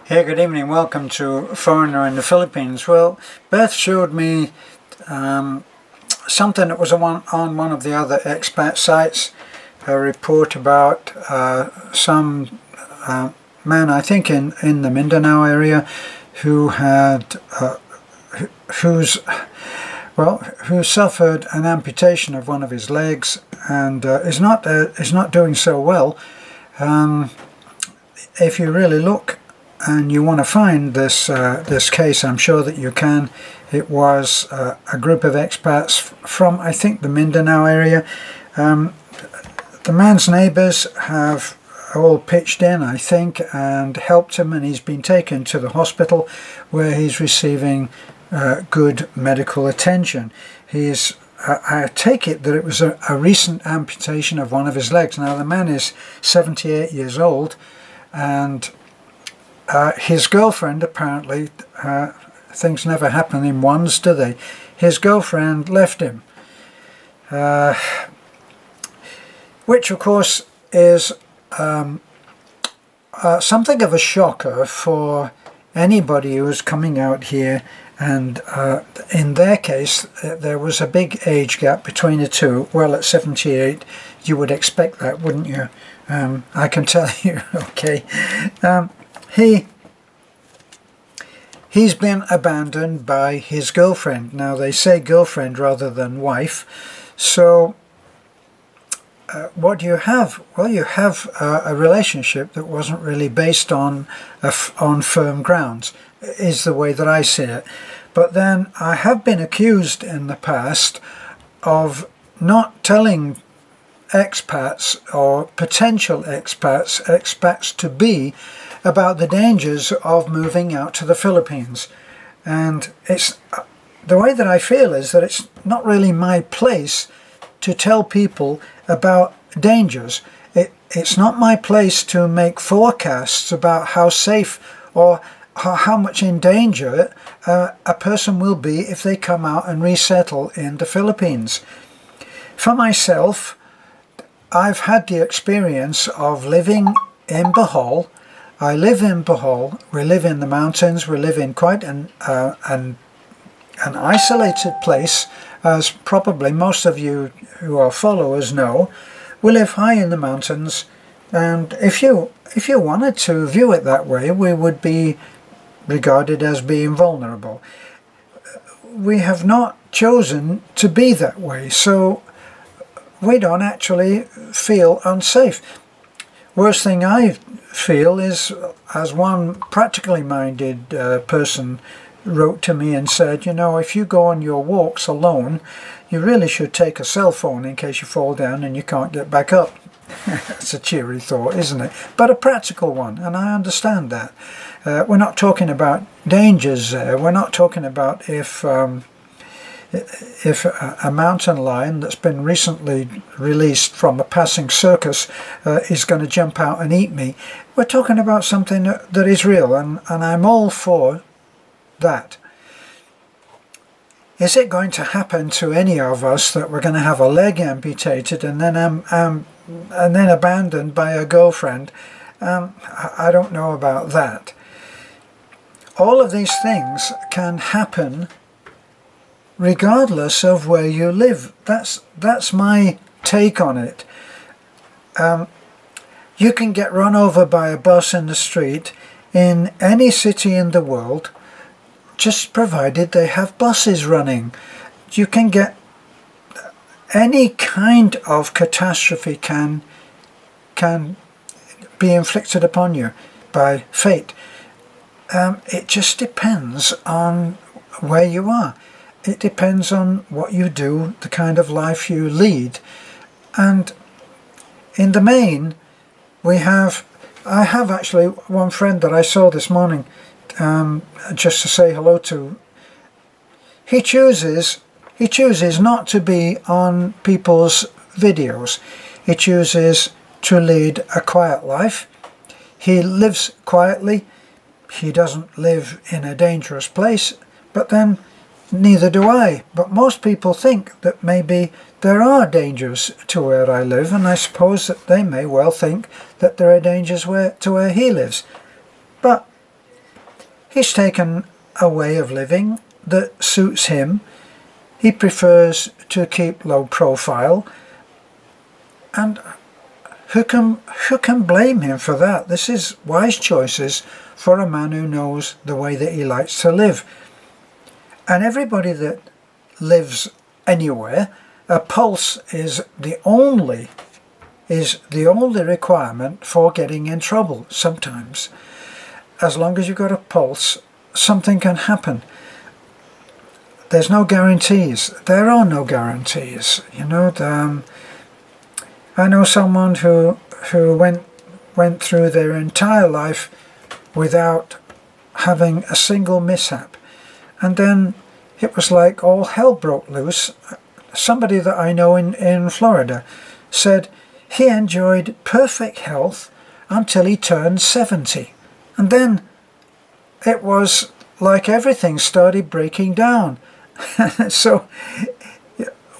Hey, good evening. Welcome to Foreigner in the Philippines. Well, Beth showed me something that was on one of the other expat sites, a report about some man, I think in the Mindanao area, who had who suffered an amputation of one of his legs and is not doing so well. If you really look and you want to find this case, I'm sure that you can. It was a group of expats from, I think, the Mindanao area. The man's neighbours have all pitched in, I think, and helped him, and he's been taken to the hospital where he's receiving good medical attention. I take it that it was a recent amputation of one of his legs. Now, the man is 78 years old, and his girlfriend, apparently, things never happen in ones, do they? His girlfriend left him, which of course is something of a shocker for anybody who is coming out here. And in their case, there was a big age gap between the two. Well, at 78, you would expect that, wouldn't you? I can tell you, okay. He's been abandoned by his girlfriend. Now, they say girlfriend rather than wife. So what do you have? Well, you have a relationship that wasn't really based on firm grounds, is the way that I see it. But then I have been accused in the past of not telling expats or potential expats to be, about the dangers of moving out to the Philippines. And it's the way that I feel is that it's not really my place to tell people about dangers. It's not my place to make forecasts about how safe or how much in danger a person will be if they come out and resettle in the Philippines. For myself, I've had the experience of living in Bohol. I live in Bohol. We live in the mountains. We live in quite an isolated place, as probably most of you who are followers know. We live high in the mountains, and if you wanted to view it that way, we would be regarded as being vulnerable. We have not chosen to be that way, so we don't actually feel unsafe. Worst thing I feel is, as one practically minded person wrote to me and said, you know, if you go on your walks alone, you really should take a cell phone in case you fall down and you can't get back up. That's a cheery thought, isn't it? But a practical one, and I understand that. We're not talking about dangers there. We're not talking about if a mountain lion that's been recently released from a passing circus is going to jump out and eat me. We're talking about something that is real, and I'm all for that. Is it going to happen to any of us that we're going to have a leg amputated and then abandoned by a girlfriend? I don't know about that. All of these things can happen regardless of where you live. That's my take on it. You can get run over by a bus in the street in any city in the world, just provided they have buses running. You can get any kind of catastrophe can be inflicted upon you by fate. It just depends on where you are. It depends on what you do, the kind of life you lead. And in the main, I have actually one friend that I saw this morning, just to say hello to. He chooses not to be on people's videos. He chooses to lead a quiet life. He lives quietly. He doesn't live in a dangerous place, but then neither do I. But most people think that maybe there are dangers to where I live, and I suppose that they may well think that there are dangers to where he lives. But he's taken a way of living that suits him. He prefers to keep low profile, and who can blame him for that? This is wise choices for a man who knows the way that he likes to live. And everybody that lives anywhere, a pulse is the only requirement for getting in trouble sometimes. As long as you've got a pulse, something can happen. There's no guarantees. There are no guarantees. You know, I know someone who went through their entire life without having a single mishap, and then it was like all hell broke loose. Somebody that I know in Florida said he enjoyed perfect health until he turned 70, and then it was like everything started breaking down. So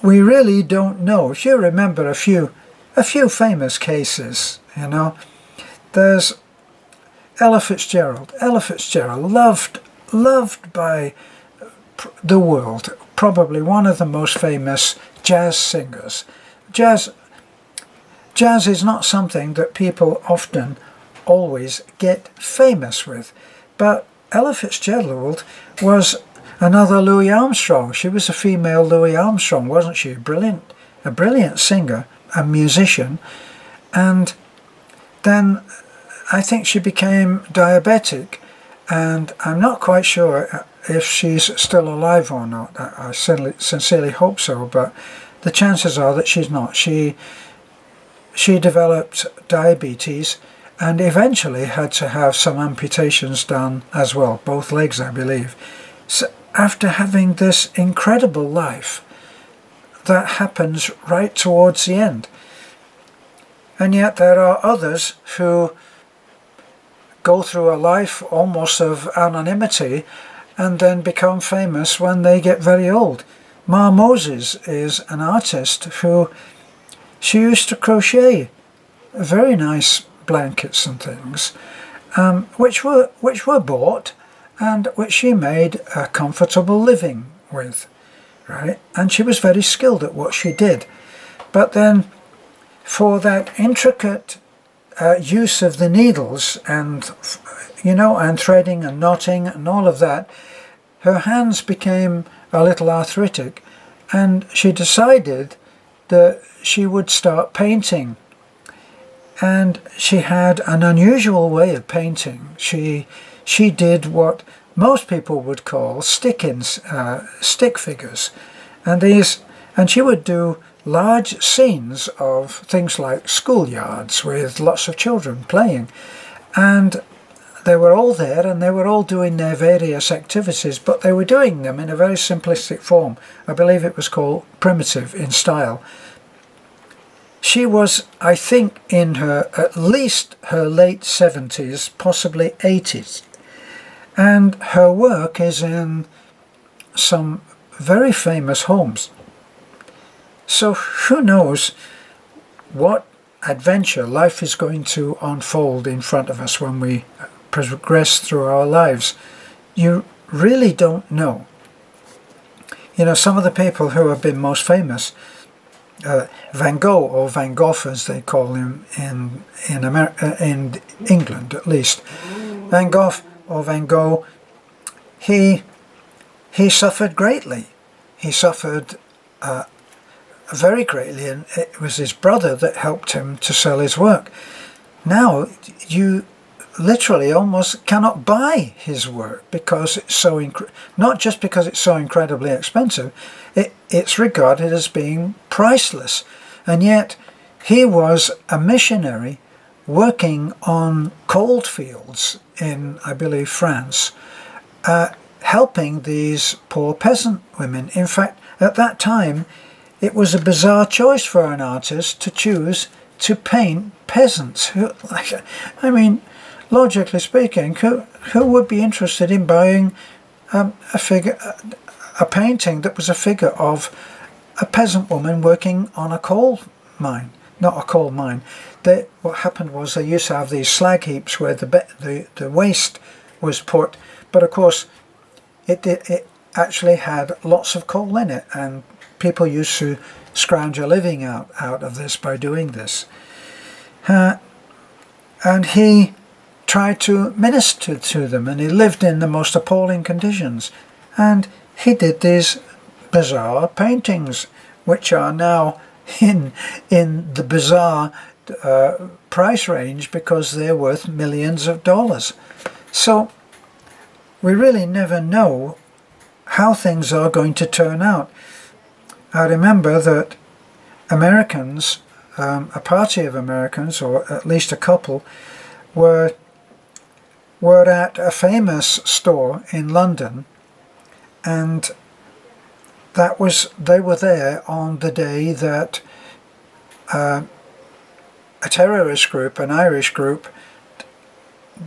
we really don't know. If you remember a few famous cases, you know, there's Ella Fitzgerald. Ella Fitzgerald, loved by the world, probably one of the most famous jazz singers. Jazz is not something that people often always get famous with, but Ella Fitzgerald was another Louis Armstrong. She was a female Louis Armstrong, wasn't she? A brilliant singer, a musician. And then I think she became diabetic, and I'm not quite sure if she's still alive or not. I sincerely hope so, but the chances are that she's not. She developed diabetes and eventually had to have some amputations done as well, both legs, I believe. So after having this incredible life that happens right towards the end. And yet there are others who go through a life almost of anonymity and then become famous when they get very old. Ma Moses is an artist who, she used to crochet very nice blankets and things, which were bought and which she made a comfortable living with, right? And she was very skilled at what she did. But then for that intricate use of the needles and, you know, and threading and knotting and all of that, her hands became a little arthritic, and she decided that she would start painting. And she had an unusual way of painting. She did what most people would call stick figures, and she would do large scenes of things like schoolyards with lots of children playing, and they were all there and they were all doing their various activities, but they were doing them in a very simplistic form. I believe it was called primitive in style. She was, I think, in her, at least her late 70s, possibly 80s. And her work is in some very famous homes. So who knows what adventure life is going to unfold in front of us when we progress through our lives. You really don't know. You know, some of the people who have been most famous, Van Gogh, or Van Gogh as they call him in England at least. Van Gogh, or Van Gogh, he suffered greatly. He suffered very greatly, and it was his brother that helped him to sell his work. Now you literally almost cannot buy his work because it's so not just because it's so incredibly expensive, it's regarded as being priceless. And yet he was a missionary working on coal fields in, I believe, France, helping these poor peasant women. In fact, at that time it was a bizarre choice for an artist to choose to paint peasants. I mean, logically speaking, who would be interested in buying a painting that was a figure of a peasant woman working on a coal mine? Not a coal mine. What happened was they used to have these slag heaps where the waste was put, but of course it actually had lots of coal in it, and people used to scrounge a living out of this by doing this. And he tried to minister to them, and he lived in the most appalling conditions, and he did these bizarre paintings which are now in the bizarre price range because they're worth millions of dollars. So we really never know how things are going to turn out. I remember that Americans, a party of Americans, or at least a couple, were at a famous store in London, and they were there on the day that a terrorist group, an Irish group,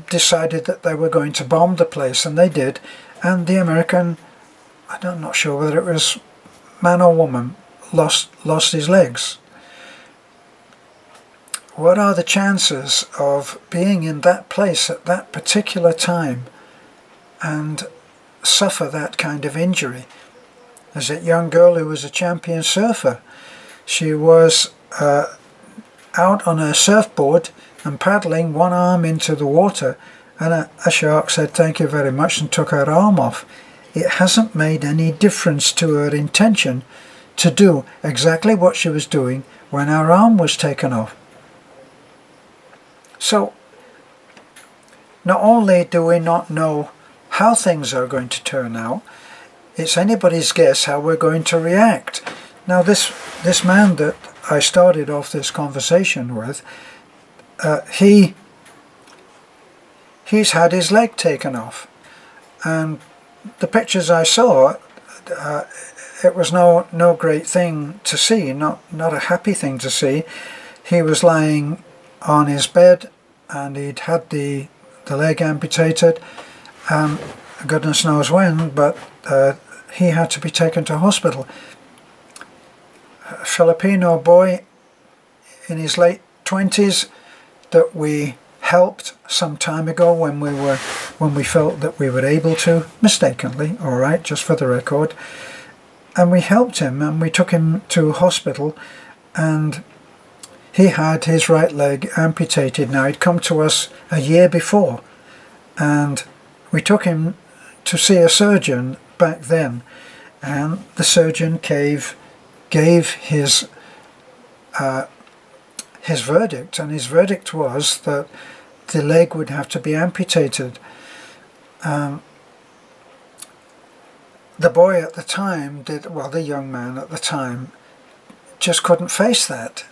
decided that they were going to bomb the place, and they did. And the American, I'm not sure whether it was man or woman, lost his legs. What are the chances of being in that place at that particular time and suffer that kind of injury? There's that young girl who was a champion surfer. She was out on her surfboard and paddling, one arm into the water, and a shark said thank you very much and took her arm off. It hasn't made any difference to her intention to do exactly what she was doing when her arm was taken off. So not only do we not know how things are going to turn out, it's anybody's guess how we're going to react. Now this man that I started off this conversation with, he's had his leg taken off, and the pictures I saw, it was no great thing to see, not a happy thing to see. He was lying on his bed, and he'd had the leg amputated, goodness knows when, but he had to be taken to hospital. A Filipino boy in his late 20s that we helped some time ago when we felt that we were able to, mistakenly, all right, just for the record, and we helped him and we took him to hospital, and he had his right leg amputated. Now, he'd come to us a year before, and we took him to see a surgeon back then, and the surgeon gave his verdict, and his verdict was that the leg would have to be amputated. The boy at the time the young man at the time just couldn't face that.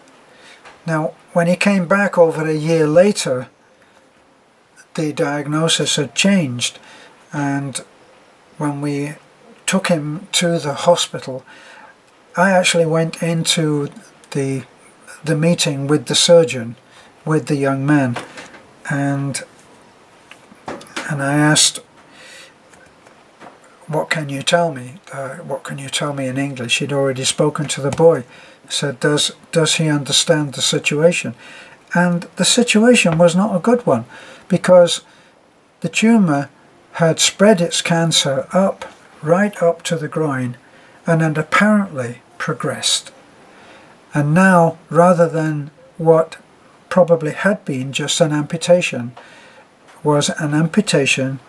Now, when he came back over a year later, the diagnosis had changed, and when we took him to the hospital, I actually went into the meeting with the surgeon, with the young man, and I asked, what can you tell me? What can you tell me in English? He'd already spoken to the boy. Said, does he understand the situation? And the situation was not a good one, because the tumour had spread its cancer right up to the groin, and had apparently progressed. And now, rather than what probably had been just an amputation, was an amputation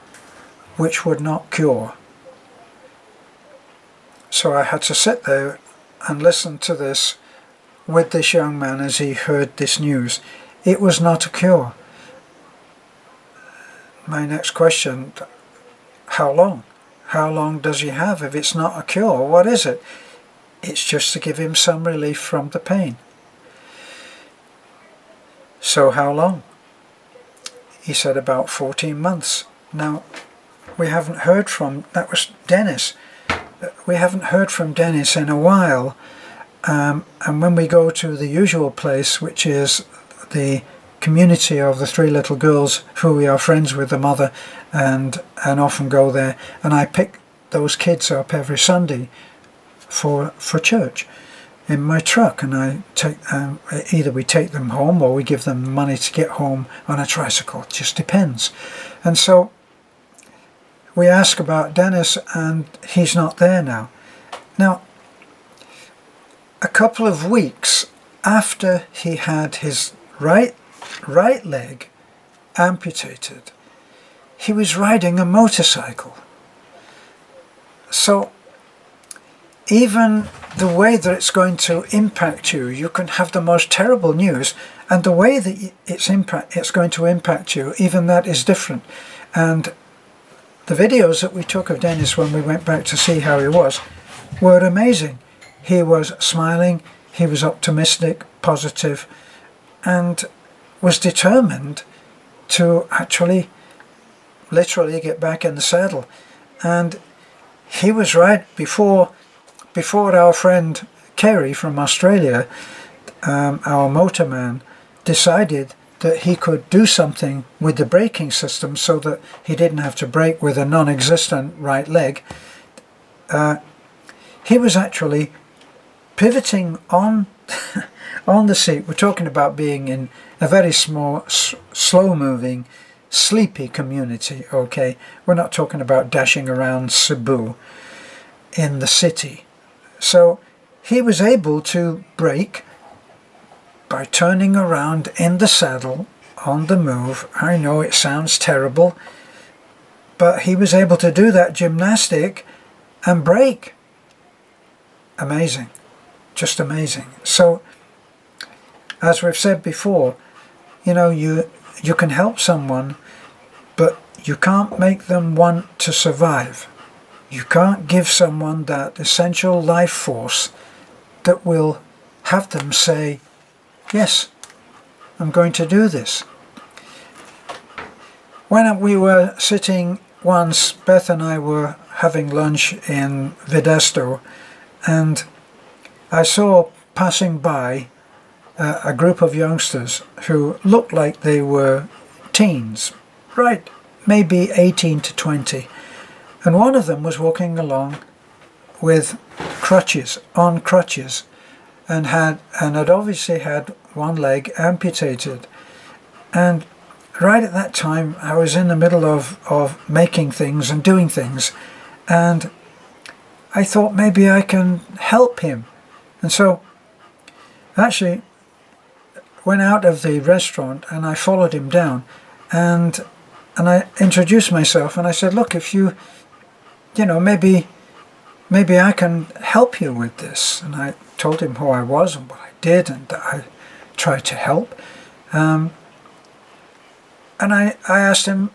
which would not cure. So I had to sit there and listen to this with this young man as he heard this news. It was not a cure. My next question, how long? How long does he have if it's not a cure? What is it? It's just to give him some relief from the pain. So how long? He said about 14 months. Now, we haven't heard from, that was Dennis. We haven't heard from Dennis in a while. And when we go to the usual place, which is the community of the three little girls who we are friends with the mother, and often go there, and I pick those kids up every Sunday for church in my truck, and I take either we take them home or we give them money to get home on a tricycle. It just depends. And so we ask about Dennis, and he's not there now. Now, a couple of weeks after he had his right leg amputated, he was riding a motorcycle. So even the way that it's going to impact you, you can have the most terrible news, and the way that it's going to impact you, even that is different. And the videos that we took of Dennis when we went back to see how he was were amazing. He was smiling, he was optimistic, positive, and was determined to actually literally get back in the saddle. And he was right before our friend Kerry from Australia, our motorman, decided that he could do something with the braking system so that he didn't have to brake with a non-existent right leg. He was actually pivoting on on the seat. We're talking about being in a very small, slow-moving, sleepy community, okay? We're not talking about dashing around Cebu in the city. So he was able to brake by turning around in the saddle on the move. I know it sounds terrible, but he was able to do that gymnastic and brake. Amazing, just amazing. So as we've said before, you know, you can help someone, but you can't make them want to survive. You can't give someone that essential life force that will have them say, yes, I'm going to do this. When we were sitting once, Beth and I were having lunch in Vedesto, and I saw passing by a group of youngsters who looked like they were teens, right, maybe 18 to 20. And one of them was walking along with crutches, and had obviously had one leg amputated. And right at that time, I was in the middle of making things and doing things, and I thought maybe I can help him. And so actually went out of the restaurant and I followed him down, and I introduced myself and I said, look, if you know, maybe I can help you with this. And I told him who I was and what I did, and that I tried to help. And I asked him,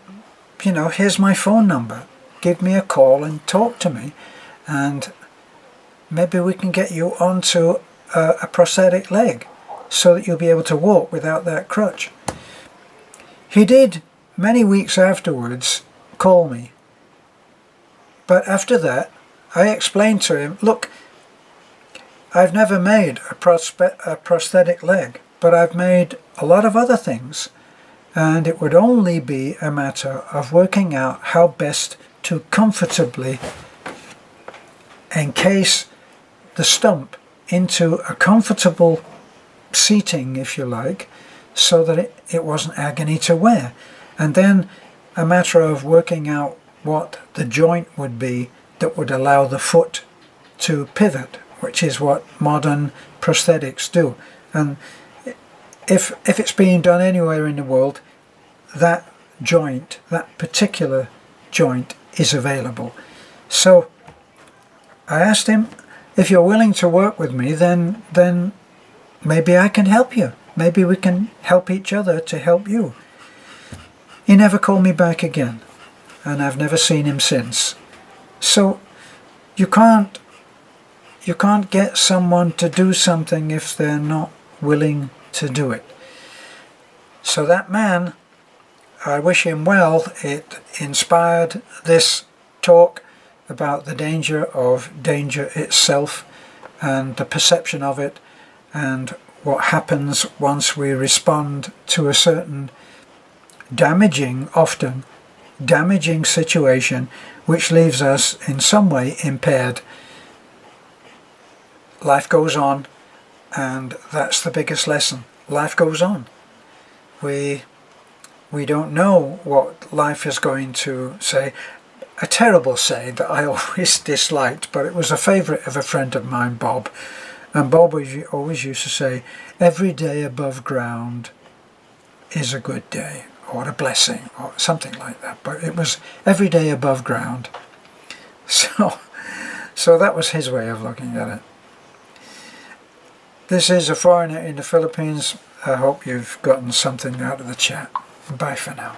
you know, here's my phone number. Give me a call and talk to me, and maybe we can get you onto a prosthetic leg so that you'll be able to walk without that crutch. He did, many weeks afterwards, call me. But after that, I explained to him, look, I've never made a prosthetic leg, but I've made a lot of other things, and it would only be a matter of working out how best to comfortably encase the stump into a comfortable seating, if you like, so that it wasn't agony to wear. And then a matter of working out what the joint would be that would allow the foot to pivot, which is what modern prosthetics do. And if it's being done anywhere in the world, that joint, that particular joint, is available. So I asked him, if you're willing to work with me, then maybe I can help you. Maybe we can help each other to help you. He never called me back again, and I've never seen him since. So you can't get someone to do something if they're not willing to do it. So that man, I wish him well. It inspired this talk about the danger of danger itself and the perception of it, and what happens once we respond to a certain often damaging situation which leaves us in some way impaired. Life goes on, and that's the biggest lesson. Life goes on. We don't know what life is going to say. a terrible saying that I always disliked, but it was a favourite of a friend of mine, Bob. And Bob always used to say, every day above ground is a good day, or a blessing, or something like that. But it was every day above ground. So that was his way of looking at it. This is A Foreigner in the Philippines. I hope you've gotten something out of the chat. Bye for now.